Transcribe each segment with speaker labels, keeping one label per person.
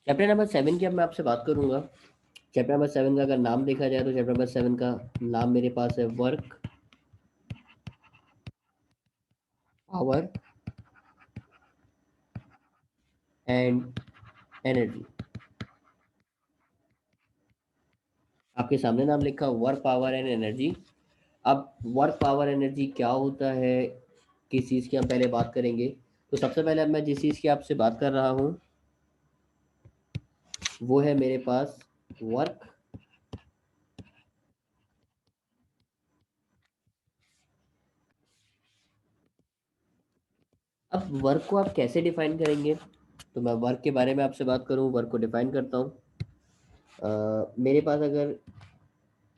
Speaker 1: Chapter number 7 की अब मैं आपसे बात करूंगा। चैप्टर नंबर 7 का अगर नाम देखा जाए तो चैप्टर नंबर 7 का नाम मेरे पास है वर्क, पावर एंड एनर्जी। आपके सामने नाम लिखा वर्क, पावर एंड एनर्जी। अब वर्क, पावर, एनर्जी क्या होता है, किस चीज़ की हम पहले बात करेंगे। तो सबसे पहले अब मैं जिस चीज़ की आपसे बात कर रहा हूँ वो है मेरे पास वर्क। अब वर्क को आप कैसे डिफाइन करेंगे, तो मैं वर्क के बारे में आपसे बात करूँ, वर्क को डिफाइन करता हूँ। मेरे पास अगर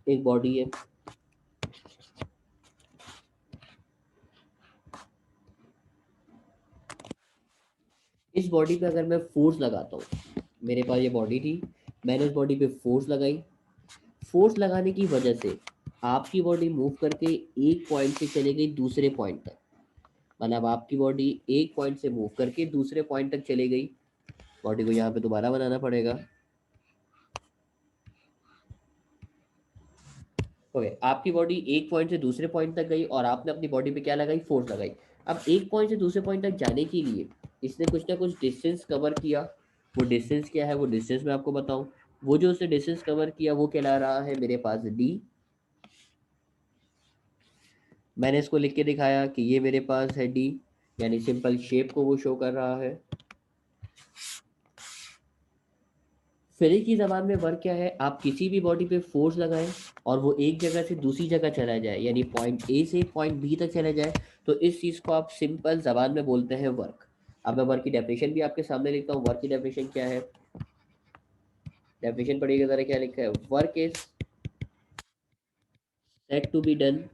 Speaker 1: एक बॉडी है, इस बॉडी पे अगर मैं फोर्स लगाता हूँ, मेरे पास ये बॉडी थी, मैंने इस बॉडी पे फोर्स लगाई। फोर्स लगाने की वजह से आपकी बॉडी मूव करके एक पॉइंट से चली गई दूसरे पॉइंट तक। मतलब आपकी बॉडी एक पॉइंट से मूव करके दूसरे पॉइंट तक चली गई। बॉडी को यहाँ पे दोबारा बनाना पड़ेगा। ओके, आपकी बॉडी एक पॉइंट से दूसरे पॉइंट तक गई और आपने अपनी बॉडी पे क्या लगाई, फोर्स लगाई। अब एक पॉइंट से दूसरे पॉइंट तक जाने के लिए इसने कुछ ना कुछ डिस्टेंस कवर किया। वो डिस्टेंस क्या है, वो डिस्टेंस मैं आपको बताऊं। वो जो उसने डिस्टेंस कवर किया वो कहला रहा है मेरे पास डी। मैंने इसको लिख के दिखाया कि ये मेरे पास है डी, यानी सिंपल शेप को वो शो कर रहा है। फिजिक्स की ज़बान में वर्क क्या है, आप किसी भी बॉडी पे फोर्स लगाएं और वो एक जगह से दूसरी जगह चला जाए, यानी पॉइंट ए से पॉइंट बी तक चला जाए, तो इस चीज़ को आप सिंपल ज़बान में बोलते हैं वर्क। अब मैं वर्क की डेफिनेशन भी आपके सामने लिखता हूँ। वर्क की डेफिनेशन क्या है, डेफिनेशन पढ़िएगा ज़रा क्या लिखा है। Work is said to be done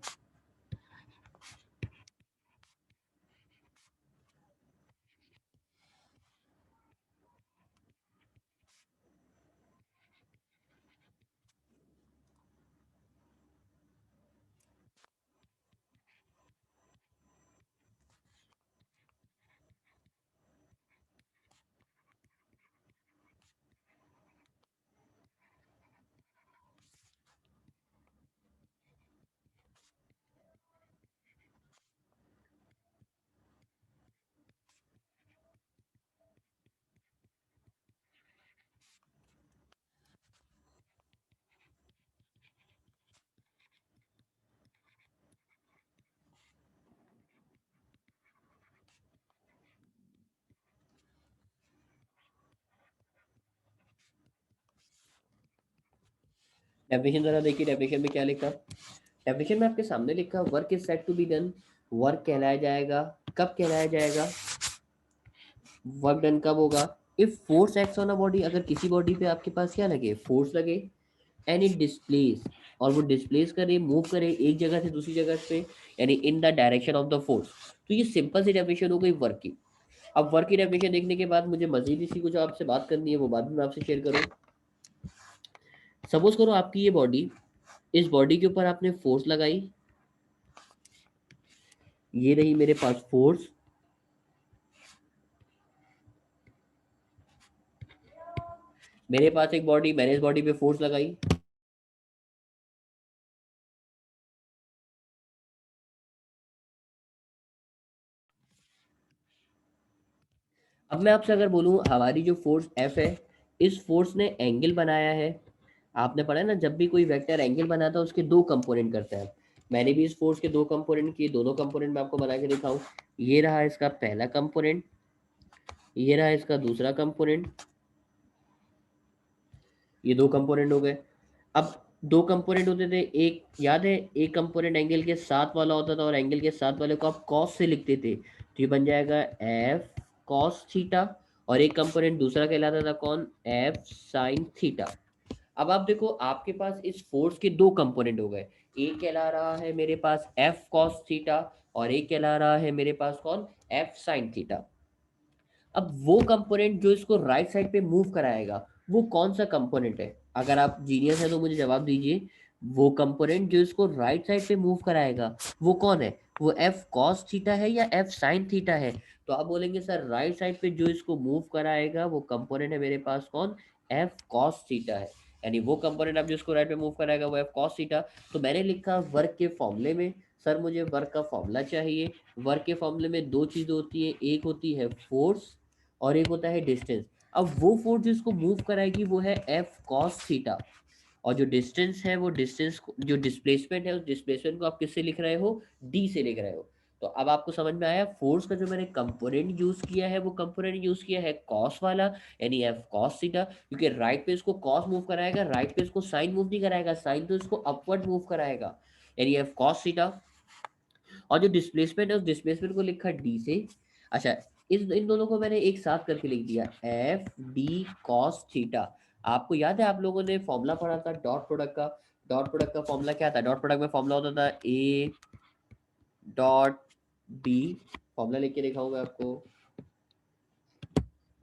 Speaker 1: definition ज़रा देखिए, डेफिनेशन में क्या लिखा। डेफिनेशन में आपके सामने लिखा work is said to be done. Work कहलाया जाएगा, कब कहलाया जाएगा, वर्क डन कब होगा, if force acts on a body, अगर किसी बॉडी पे आपके पास क्या लगे, फोर्स लगे, एंड इट डिस्प्लेस, और वो डिस्प्लेस करे, मूव करे एक जगह से दूसरी जगह पे, यानी in the direction of the force. तो ये सिंपल सी डेफिनेशन हो गई वर्क की। अब वर्क की डेफिनेशन देखने के बाद मुझे मजीद इसी कुछ आपसे बात करनी है, वो बात भी मैं आपसे शेयर करूँ। सपोज करो आपकी ये बॉडी, इस बॉडी के ऊपर आपने फोर्स लगाई, ये रही मेरे पास फोर्स। मेरे पास एक बॉडी, मैंने इस बॉडी पे फोर्स लगाई। अब मैं आपसे अगर बोलूँ हमारी जो फोर्स एफ है, इस फोर्स ने एंगल बनाया है। आपने पढ़ा है ना, जब भी कोई वेक्टर एंगल बनाता है उसके दो कंपोनेंट करता है। मैंने भी इस फोर्स के दो कंपोनेंट किए, दोनों कंपोनेंट मैं आपको बना के दिखाऊं। ये रहा इसका पहला कंपोनेंट, ये रहा इसका दूसरा कंपोनेंट। ये दो कंपोनेंट हो गए। अब दो कंपोनेंट होते थे, एक याद है, एक कंपोनेंट एंगल के साथ वाला होता था और एंगल के साथ वाले को आप कॉस से लिखते थे, तो ये बन जाएगा एफ कॉस थीटा। और एक कंपोनेंट दूसरा कहलाता था कौन, एफ साइन थीटा। अब आप देखो आपके पास इस फोर्स के दो कंपोनेंट हो गए। एक कहला रहा है मेरे पास एफ कॉस थीटा और एक कहला रहा है मेरे पास कौन, एफ साइन थीटा। अब वो कंपोनेंट जो इसको राइट साइड पे मूव कराएगा वो कौन सा कंपोनेंट है, अगर आप जीनियस है तो मुझे जवाब दीजिए। वो कंपोनेंट जो इसको राइट साइड पे मूव कराएगा वो कौन है, वो एफ कॉस थीटा है या एफ साइन थीटा है। तो आप बोलेंगे सर राइट साइड पे जो इसको मूव कराएगा वो कंपोनेंट है मेरे पास कौन, एफ कॉस थीटा है, यानी वो कंपोनेंट आप जिसको राइट पे मूव कराएगा वो एफ कॉस थीटा। तो मैंने लिखा वर्क के फॉर्मूले में, सर मुझे वर्क का फॉर्मूला चाहिए। वर्क के फॉर्मूले में दो चीज़ें होती है, एक होती है फोर्स और एक होता है डिस्टेंस। अब वो फोर्स जिसको मूव कराएगी वो है एफ कॉस थीटा, और जो डिस्टेंस है वो डिस्टेंस, जो डिस्प्लेसमेंट है उस डिस्प्लेसमेंट को आप किससे लिख रहे हो, डी से लिख रहे हो। तो अब आपको समझ में आया, फोर्स का जो मैंने कंपोनेंट यूज किया है वो कंपोनेंट यूज किया है कॉस वाला, यानी एफ कॉस थीटा, क्योंकि राइट पे इसको कॉस मूव कराएगा, राइट पे इसको साइन मूव नहीं कराएगा, साइन तो इसको अपवर्ड मूव कराएगा, यानी एफ कॉस थीटा। और जो डिस्प्लेसमेंट है उस डिस्प्लेसमेंट को लिखा डी से। अच्छा, इस इन दोनों को मैंने एक साथ करके लिख दिया, एफ डी कॉस थीटा। आपको याद है आप लोगों ने फॉर्मूला पढ़ा था डॉट प्रोडक्ट का, डॉट प्रोडक्ट का फॉर्मूला क्या था, डॉट प्रोडक्ट में फॉर्मूला होता था ए डॉट बी, फॉर्मूला लेके देखा होगा आपको,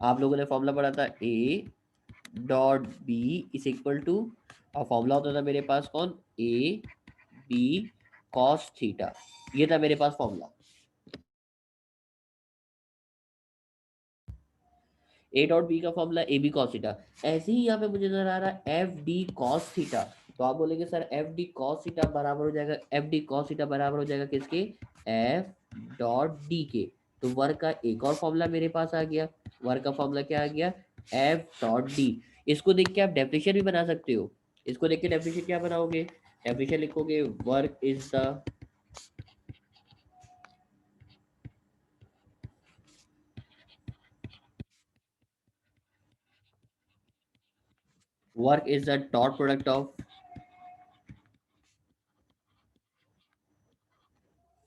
Speaker 1: आप लोगों ने फॉर्मूला पढ़ा था A dot B is equal to, और फॉर्मूला होता था मेरे पास कौन, ए बी कॉस थीटा, ये था मेरे पास फॉर्मूला, ए डॉट बी का formula A B cos theta. ऐसे ही यहाँ पे मुझे नजर आ रहा है एफ डी कॉस थीटा, तो आप बोलेंगे sir F D cos theta बराबर हो जाएगा, एफ डी कॉस थीटा बराबर हो जाएगा किसके, एफ डॉट डी के। तो वर्क का एक और फॉर्मूला मेरे पास आ गया, वर्क का फॉर्मूला क्या आ गया, एफ डॉट डी। इसको देख के आप डेफिनेशन भी बना सकते हो, इसको देख के डेफिनेशन क्या बनाओगे, डेफिनेशन लिखोगे work is the, work is the dot product of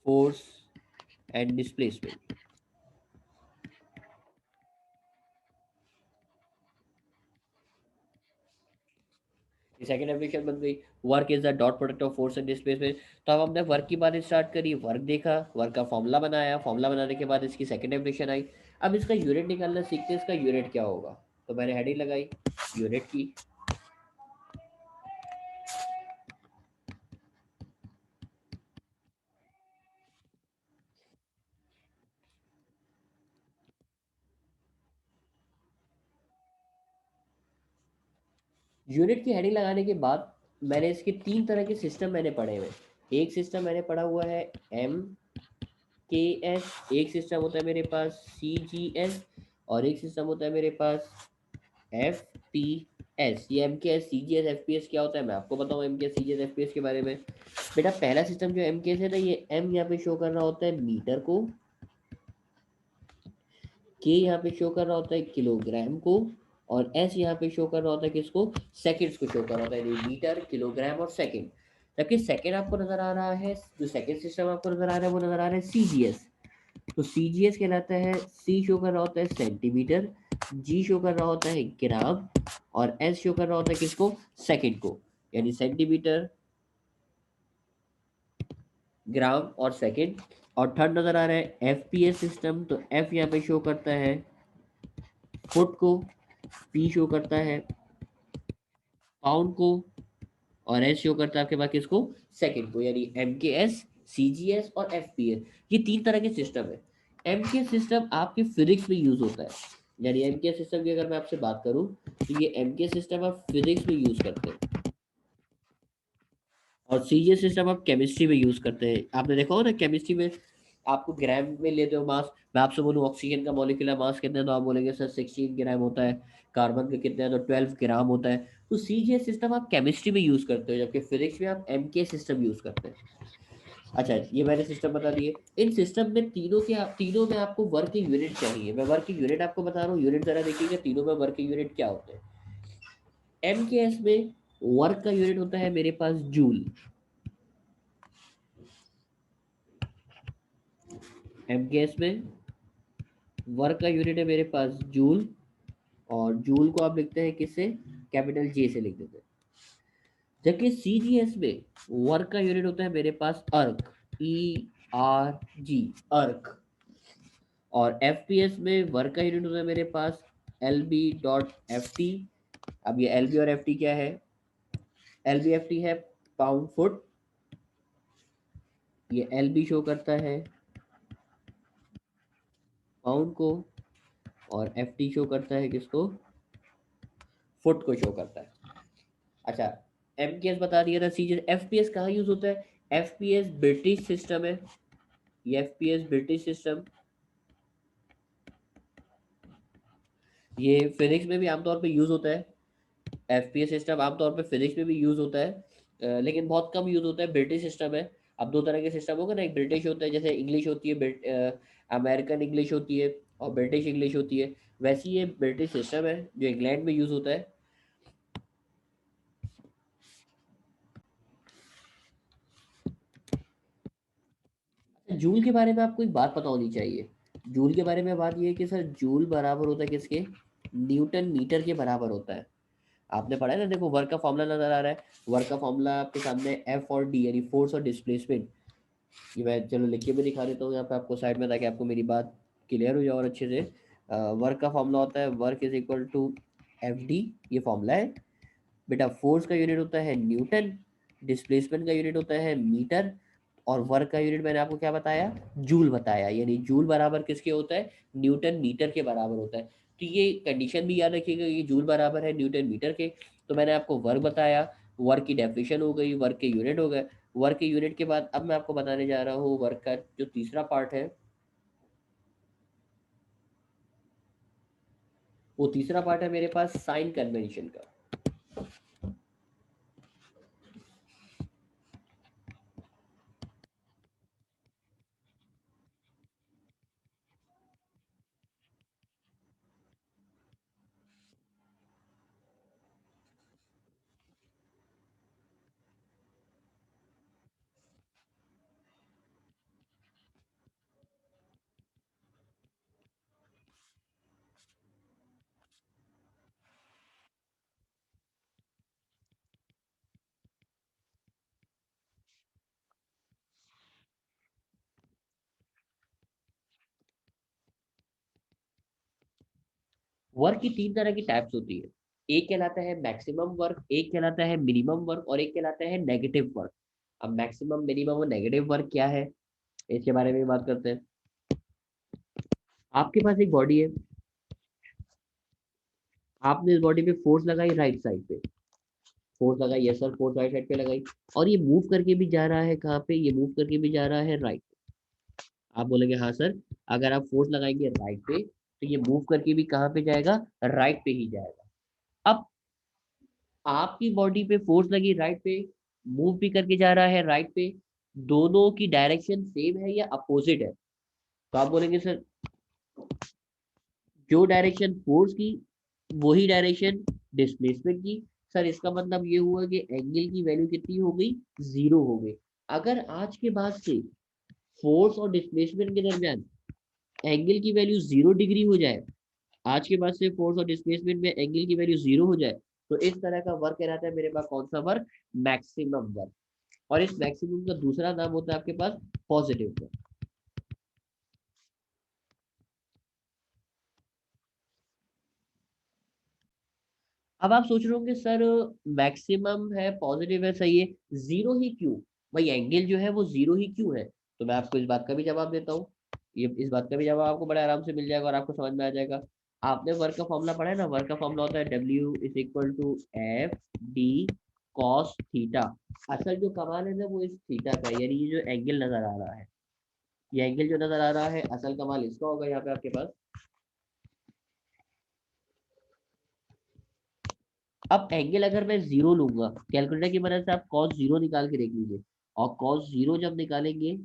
Speaker 1: force and displacement. Second application बन गई, work is the dot product of force and displacement. तो अब हमने वर्क की बात स्टार्ट करी, वर्क देखा, वर्क का फॉर्मूला बनाया, फॉर्मूला बनाने के बाद इसकी सेकंड एप्लीकेशन आई। अब इसका यूनिट निकालना सीखते हैं, इसका यूनिट क्या होगा। तो मैंने हेडिंग लगाई यूनिट की। यूनिट की हेडिंग लगाने के बाद मैंने इसके तीन तरह के सिस्टम मैंने पढ़े हुए। एक सिस्टम मैंने पढ़ा हुआ है एम के एस, एक सिस्टम होता है मेरे पास सी जी एस, और एक सिस्टम होता है मेरे पास एफ पी एस। ये M K S C G S F P S क्या होता है मैं आपको बताऊँ, M K S C G S F P S के बारे में। बेटा पहला सिस्टम जो एम के एस है ना, ये एम यहाँ पे शो कर रहा होता है मीटर को, के यहाँ पे शो कर रहा होता है किलोग्राम को, और एस यहाँ पे शो कर रहा होता है किसको, सेकंड्स को शो कर रहा होता है, मीटर किलोग्राम और सेकंड। जबकि सेकंड आपको नजर आ रहा है, जो सेकंड सिस्टम आपको नजर आ रहा है वो नजर आ रहा है सी जी एस। तो सी जी एस कहलाता है, सी शो कर रहा होता है सेंटीमीटर, जी शो कर रहा होता है ग्राम, और एस शो कर रहा होता है किसको, सेकंड को, यानी सेंटीमीटर ग्राम और सेकंड। और थर्ड नजर आ रहा है एफ पी एस सिस्टम, तो एफ यहाँ पे शो करता है फुट को, पी शो करता है पाउंड को, और एस शो करता है आपके पास किसको, सेकंड को, यानी M K S C G S और एफ पी एस, ये तीन तरह के सिस्टम है। एम के सिस्टम आपके फिजिक्स में यूज होता है, यानी एम के सिस्टम की अगर मैं आपसे बात करूं तो ये एम के सिस्टम आप फिजिक्स में यूज करते हैं, और सी जी एस सिस्टम आप केमिस्ट्री में यूज करते हैं। आपने देखा हो ना केमिस्ट्री में आपको ग्राम में लेते हो मास, मैं आपसे बोलूँ ऑक्सीजन का मॉलिक्यूलर मास कितना है तो आप बोलेंगे सर 16 ग्राम होता है, कार्बन का कितना है तो 12 ग्राम होता है। तो सी जी एस सिस्टम आप केमिस्ट्री में यूज करते हो, जबकि फिजिक्स में आप एम के सिस्टम यूज करते हैं। अच्छा, ये मैंने सिस्टम बता दिए। इन सिस्टम में तीनों में आपको वर्क की यूनिट चाहिए, मैं वर्क की यूनिट आपको बता रहा हूँ, यूनिट जरा देखिएगा तीनों में वर्क की यूनिट क्या होते हैं। एम के एस में वर्क का यूनिट होता है मेरे पास जूल, एम के एस में वर्क का यूनिट है मेरे पास जूल, और जूल को आप लिखते हैं किससे, कैपिटल जे से लिख देते हैं। जबकि सी जी एस में वर्क का यूनिट होता है मेरे पास अर्क, ई आर जी, अर्क। और एफ पी एस में वर्क का यूनिट होता है मेरे पास L B dot F T. अब ये एल बी और एफ टी क्या है, एल बी एफ टी है पाउंड फुट, ये एल बी शो करता है पाउंड को, और FT शो करता है किसको, फुट को शो करता है। अच्छा, MKS बता दिया था। सीजन FPS कहाँ यूज होता है? FPS ब्रिटिश सिस्टम है, ये FPS ब्रिटिश सिस्टम, ये फिजिक्स में भी आमतौर पे यूज होता है। FPS सिस्टम आमतौर पे फिजिक्स में भी यूज होता है, लेकिन बहुत कम यूज होता है। ब्रिटिश सिस्टम है। अब दो तरह के सिस्टम होगा ना, एक ब्रिटिश होता है, जैसे इंग्लिश होती है, अमेरिकन इंग्लिश होती है और ब्रिटिश इंग्लिश होती है, वैसे ये ब्रिटिश सिस्टम है जो इंग्लैंड में यूज होता है। जूल के बारे में आपको एक बात पता होनी चाहिए। जूल के बारे में बात ये है कि सर जूल बराबर होता है किसके, न्यूटन मीटर के बराबर होता है। आपने पढ़ा है ना, देखो वर्क का फॉर्मूला नजर आ रहा है, वर्क का फॉर्मूला आपके सामने F और D यानी फोर्स और डिस्प्लेसमेंट। ये मैं चलो लिख के भी दिखा देता हूँ यहाँ पे आपको साइड में, ताकि आपको मेरी बात क्लियर हो जाए और अच्छे से। वर्क का फॉर्मूला होता है work is equal to FD, ये फॉर्मूला है बेटा। फोर्स का यूनिट होता है न्यूटन, डिस्प्लेसमेंट का यूनिट होता है मीटर, और वर्क का यूनिट मैंने आपको क्या बताया, जूल बताया। यानी जूल बराबर किसके होता है, न्यूटन मीटर के बराबर होता है। तो ये कंडीशन भी याद रखिएगा, ये जूल बराबर है न्यूटन मीटर के। तो मैंने आपको वर्क बताया, वर्क की डेफिनेशन हो गई, वर्क के यूनिट हो गए। वर्क के यूनिट के बाद अब मैं आपको बताने जा रहा हूँ वर्क का जो तीसरा पार्ट है, वो तीसरा पार्ट है मेरे पास साइन कन्वेंशन का। वर्क की तीन तरह की टाइप्स होती है, एक कहलाता है मैक्सिमम वर्क, एक कहलाता है मिनिमम वर्क, और एक कहलाता है नेगेटिव वर्क। अब मैक्सिमम, मिनिमम और नेगेटिव वर्क क्या है, इसके बारे में बात करते हैं। आपके पास एक बॉडी है, आपने इस बॉडी पे फोर्स लगाई राइट साइड पे, फोर्स लगाई, yes sir, force right side पे लगाई, और ये मूव करके भी जा रहा है कहाँ पे, ये मूव करके भी जा रहा है राइट। आप बोलेंगे हाँ सर, अगर आप फोर्स लगाएंगे राइट पे तो ये मूव करके भी कहाँ पे जाएगा, राइट पे ही जाएगा। अब आपकी बॉडी पे फोर्स लगी राइट पे, मूव भी करके जा रहा है राइट पे, दोनों की डायरेक्शन सेम है या अपोजिट है? तो आप बोलेंगे सर जो डायरेक्शन फोर्स की वही डायरेक्शन डिस्प्लेसमेंट की। सर इसका मतलब ये हुआ कि एंगल की वैल्यू कितनी हो गई, जीरो हो गई। अगर आज के बाद से फोर्स और डिस्प्लेसमेंट के दरमियान एंगल की वैल्यू 0 डिग्री हो जाए, आज के बाद से फोर्स और डिस्प्लेसमेंट में एंगल की वैल्यू 0 हो जाए, तो इस तरह का वर्क कहलाता है मेरे पास कौन सा वर्क, मैक्सिमम वर्क। और इस मैक्सिमम का दूसरा नाम होता है आपके पास पॉजिटिव वर्क। अब आप सोच रहे होंगे सर मैक्सिमम है, पॉजिटिव है, सही है, जीरो ही क्यों, भाई एंगल जो है वो जीरो ही क्यों है? तो मैं आपको इस बात का भी जवाब देता हूँ। ये इस बात का भी जवाब आपको बड़े आराम से मिल जाएगा और आपको समझ में आ जाएगा। आपने वर्क का फॉर्मूला पढ़ा है ना, वर्क का फॉर्मूला होता है W = FD cos थीटा। असल जो कमाल है ना वो इस थीटा का, यानी ये जो एंगल नजर आ रहा है, ये एंगल जो नजर आ रहा है, असल कमाल इसका होगा यहाँ पे आपके पास। अब एंगल अगर मैं जीरो लूंगा, कैलकुलेटर की मदद से आप cos जीरो निकाल के देख लीजिए, और cos जीरो जब निकालेंगे,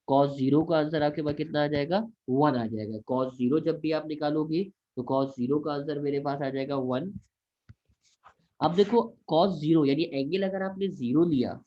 Speaker 1: cos जीरो का आंसर आपके पास कितना आ जाएगा, 1 आ जाएगा। cos जीरो जब भी आप निकालोगे तो cos जीरो का आंसर मेरे पास आ जाएगा 1। अब देखो cos जीरो यानी एंगल अगर आपने जीरो लिया,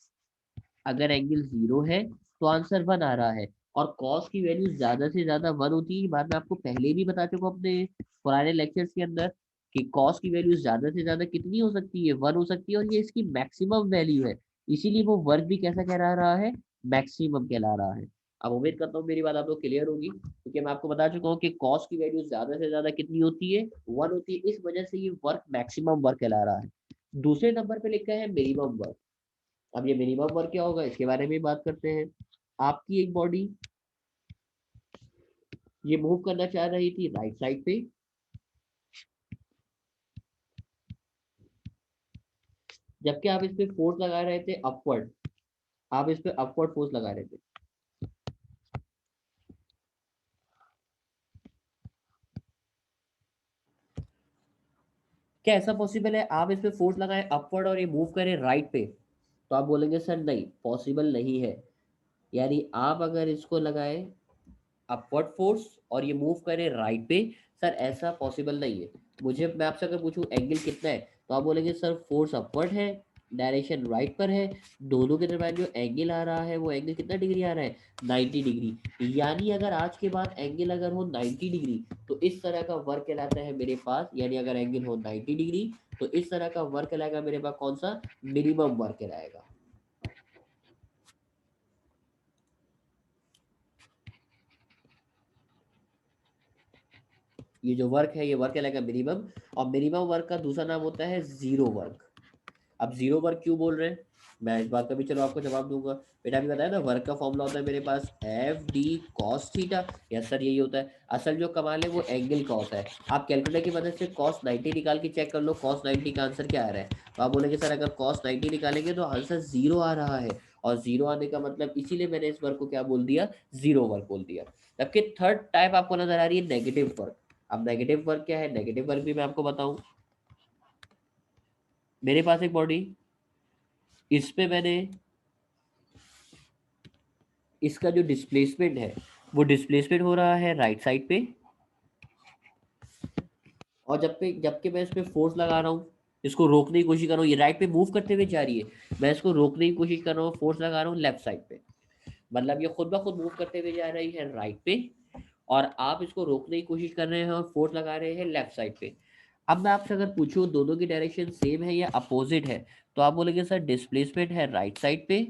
Speaker 1: अगर एंगल जीरो है तो आंसर 1 आ रहा है, और cos की वैल्यू ज्यादा से ज्यादा 1 होती है। ये बात मैं आपको पहले भी बता चुका हूं अपने पुराने लेक्चर्स के अंदर, कि cos की वैल्यू ज्यादा से ज्यादा कितनी हो सकती है, 1 हो सकती है, और ये इसकी मैक्सिमम वैल्यू है। इसीलिए वो वर्ग भी कैसा कहला रहा है, मैक्सिमम कहला रहा है। अब उम्मीद करता हूँ मेरी बात आप लोग क्लियर होगी, क्योंकि मैं आपको बता चुका हूँ कि cos की वैल्यू ज्यादा से ज्यादा कितनी होती है, 1 होती है। इस वजह से ये वर्क मैक्सिमम वर्क कहला रहा है। दूसरे नंबर पे लिखा है मिनिमम वर्क। अब ये मिनिमम वर्क क्या होगा, इसके बारे में बात करते हैं। आपकी एक बॉडी ये मूव करना चाह रही थी राइट साइड पे, जबकि आप इस पे फोर्स लगा रहे थे अपवर्ड, आप इस पे अपवर्ड फोर्स लगा रहे थे। क्या ऐसा पॉसिबल है आप इस पे फोर्स लगाएं अपवर्ड और ये मूव करें राइट पे? तो आप बोलेंगे सर नहीं, पॉसिबल नहीं है। यानी आप अगर इसको लगाएं अपवर्ड फोर्स और ये मूव करे राइट पे, सर ऐसा पॉसिबल नहीं है। मुझे, मैं आपसे अगर पूछूं एंगल कितना है, तो आप बोलेंगे सर फोर्स अपवर्ड है, डायरेक्शन राइट पर है, दोनों के दरम्यान जो एंगल आ रहा है वो एंगल कितना डिग्री आ रहा है, 90 डिग्री। यानी अगर आज के बाद एंगल अगर हो 90 डिग्री, तो इस तरह का वर्क कहलाता है मेरे पास, यानी अगर एंगल हो 90 डिग्री तो इस तरह का वर्क कहलाएगा मेरे पास, कौन सा, मिनिमम वर्क कहलाएगा। ये जो वर्क है ये वर्क कहलाएगा मिनिमम, और मिनिमम वर्क का दूसरा नाम होता है जीरो वर्क। अब जीरो वर्क क्यों बोल रहे हैं, मैं इस बात का भी चलो आपको जवाब दूंगा। बेटा अभी बताया ना, वर्क का फॉर्मूला होता है मेरे पास F D cos theta. Yes sir यही होता है। असल जो कमाल है वो एंगल का होता है। आप कैलकुलेटर की मदद से कॉस 90 निकाल के चेक कर लो, कॉस 90 का आंसर क्या आ रहा है। तो आप बोलेंगे सर अगर कॉस 90 निकालेंगे तो आंसर जीरो आ रहा है, और जीरो आने का मतलब इसीलिए मैंने इस वर्क को क्या बोल दिया, जीरो वर्क बोल दिया। जबकि थर्ड टाइप आपको नजर आ रही है नेगेटिव वर्क। अब नेगेटिव वर्क क्या है, नेगेटिव वर्क भी मैं आपको बताऊं। मेरे पास एक बॉडी, इस पे मैंने, इसका जो डिस्प्लेसमेंट है वो डिस्प्लेसमेंट हो रहा है राइट साइड पे, और जबकि मैं इस पे फोर्स लगा रहा हूँ, इसको रोकने की कोशिश कर रहा हूँ, ये राइट पे मूव करते हुए जा रही है, मैं इसको रोकने की कोशिश कर रहा हूँ, फोर्स लगा रहा हूँ लेफ्ट साइड पे। मतलब ये खुद ब खुद मूव करते हुए जा रही है राइट पे, और आप इसको रोकने की कोशिश कर रहे हैं और फोर्स लगा रहे हैं लेफ्ट साइड पे। अब मैं आपसे अगर पूछूं दोनों की डायरेक्शन सेम है या अपोजिट है, तो आप बोलेंगे सर डिस्प्लेसमेंट है राइट साइड पे,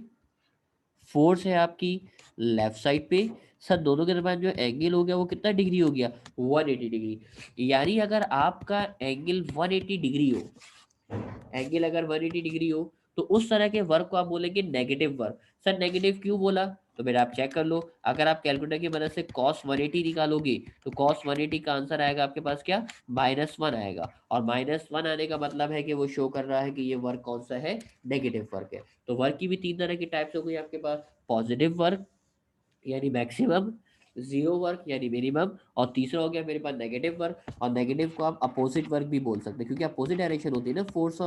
Speaker 1: फोर्स है आपकी लेफ्ट साइड पे, सर दोनों के दरम्यान जो एंगल हो गया वो कितना डिग्री हो गया, 180 डिग्री। यानी अगर आपका एंगल 180 डिग्री हो, एंगल अगर 180 डिग्री हो, तो उस तरह के वर्क को आप बोलेंगे नेगेटिव वर्क। सर नेगेटिव क्यों बोला, तो बेटा आप चेक कर लो, अगर आप कैलकुलेटर की मदद से cos 180 निकालोगे, तो cos 180 का आंसर आएगा आपके पास क्या, -1 आएगा, और -1 आने का मतलब है कि वो शो कर रहा है कि ये वर्क कौन सा है, नेगेटिव वर्क है। तो वर्क की भी तीन तरह की टाइप्स हो गई आपके पास, पॉजिटिव वर्क यानी मैक्सिमम, जीरो वर्क यानी मिनिमम, और तीसरा हो गया मेरे पास नेगेटिव वर्क। और नेगेटिव को आप अपोजिट वर्क भी बोल सकते हैं, क्योंकि अपोजिट डायरेक्शन होती है ना फोर्स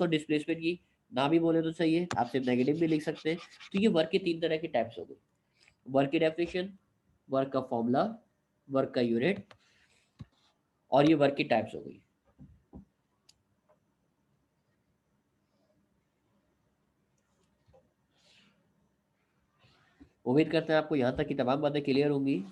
Speaker 1: और डिस्प्लेसमेंट की। ना भी बोले तो सही है, आप सिर्फ नेगेटिव भी लिख सकते हैं। तो ये वर्क के तीन तरह के टाइप्स हो गए, वर्क की डेफिनेशन, वर्क का फॉर्मूला, वर्क का यूनिट, और ये वर्क की टाइप्स हो गई। उम्मीद करते हैं आपको यहाँ तक की तमाम बातें क्लियर होंगी।